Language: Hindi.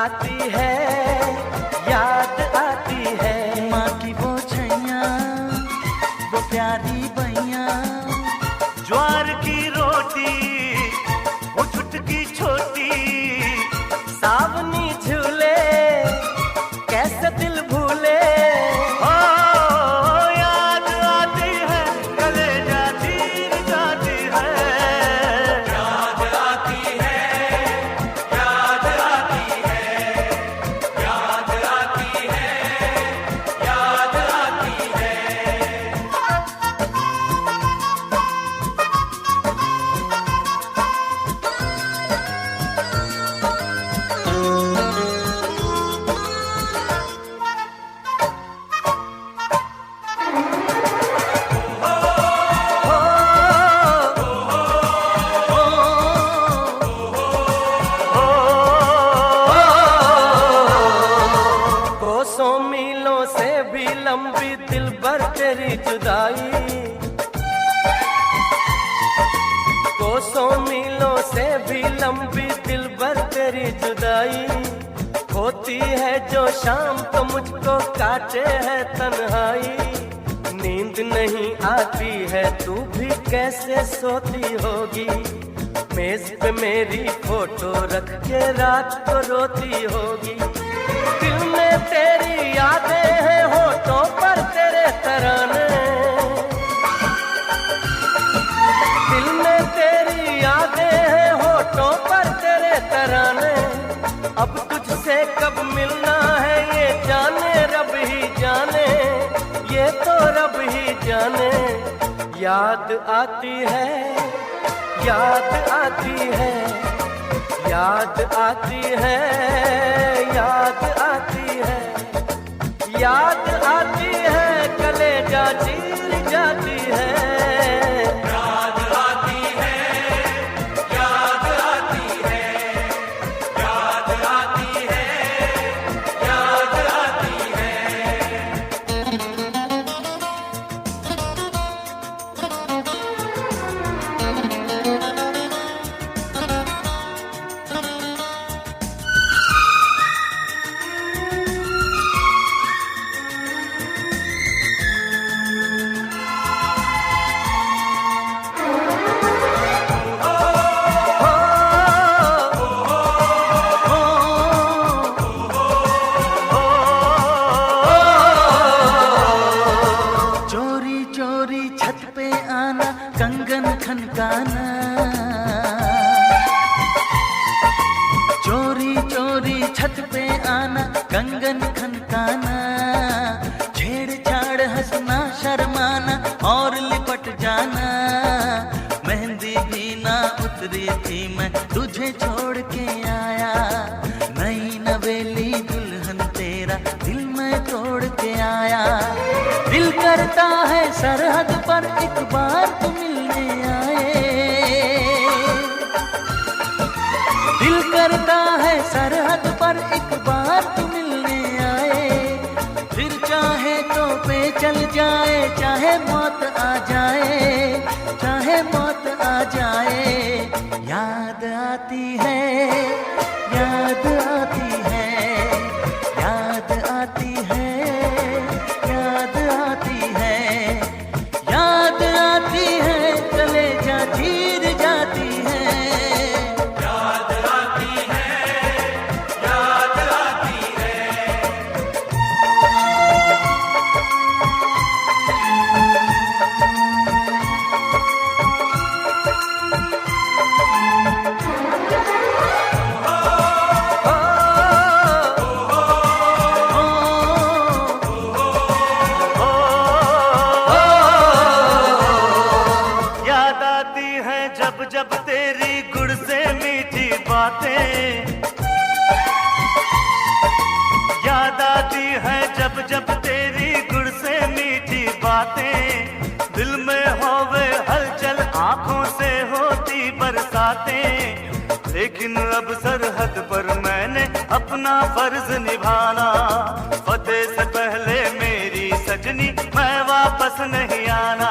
आती है, याद आती है माँ की वो छैया, वो प्यारी बैया, ज्वार की रोटी, वो चुटकी छोटी, सावनी झूले, कैसे दिल भूले। ओ याद आती है, कलेजा चीर जाती है। याद आती है, याद आती है, याद आती है, याद आती है। कोसों मीलों से भी लंबी दिलबर तेरी जुदाई, कोसों मीलों से भी लंबी दिलबर तेरी जुदाई। होती है जो शाम तो मुझको काटे है तन्हाई। नींद नहीं आती है, तू भी कैसे सोती होगी। मेज पे मेरी फोटो रख के रात को रोती होगी। दिल में तेरी यादें हैं, होठों पर तेरे तराने। दिल में तेरी यादें हैं, होठों पर तेरे तराने। अब तुझसे कब मिलना है ये जाने रब ही जाने, ये तो रब ही जाने। याद आती है, याद आती है, याद आती है, याद आती है, याद आती है, कलेजा चीर जाती है। याद आती है, याद आती है, याद आती है, याद आती है। चोरी चोरी छत पे आना, कंगन खनकाना। चोरी चोरी छत पे आना, कंगन खनकाना। छेड़छाड़ हंसना शर्माना और लिपट जाना। मेहंदी भी ना उतरी थी मैं तुझे छोड़ के आया। नई नवेली दुल्हन तेरा दिल मैं तोड़ के आया। दिल करता है सरहद पर एक बार तो मिलने आए। दिल करता है सरहद पर एक बार तो मिलने आए। फिर चाहे तो पे चल जाए, चाहे मौत आ जाए, चाहे मौत आ जाए। याद आती है, याद आती है, याद आती है, याद आती है, याद आती है, कलेजा चीर जाती है। याद आती है, याद आती है। याद आती है जब जब तेरी गुड़ से मीठी बातें। याद आती है जब जब तेरी गुड़ से मीठी बातें। दिल में होवे हलचल, आंखों से होती बरसातें। लेकिन अब सरहद पर मैंने अपना फर्ज निभाना। फतेह से पहले मेरी सजनी मैं वापस नहीं आना।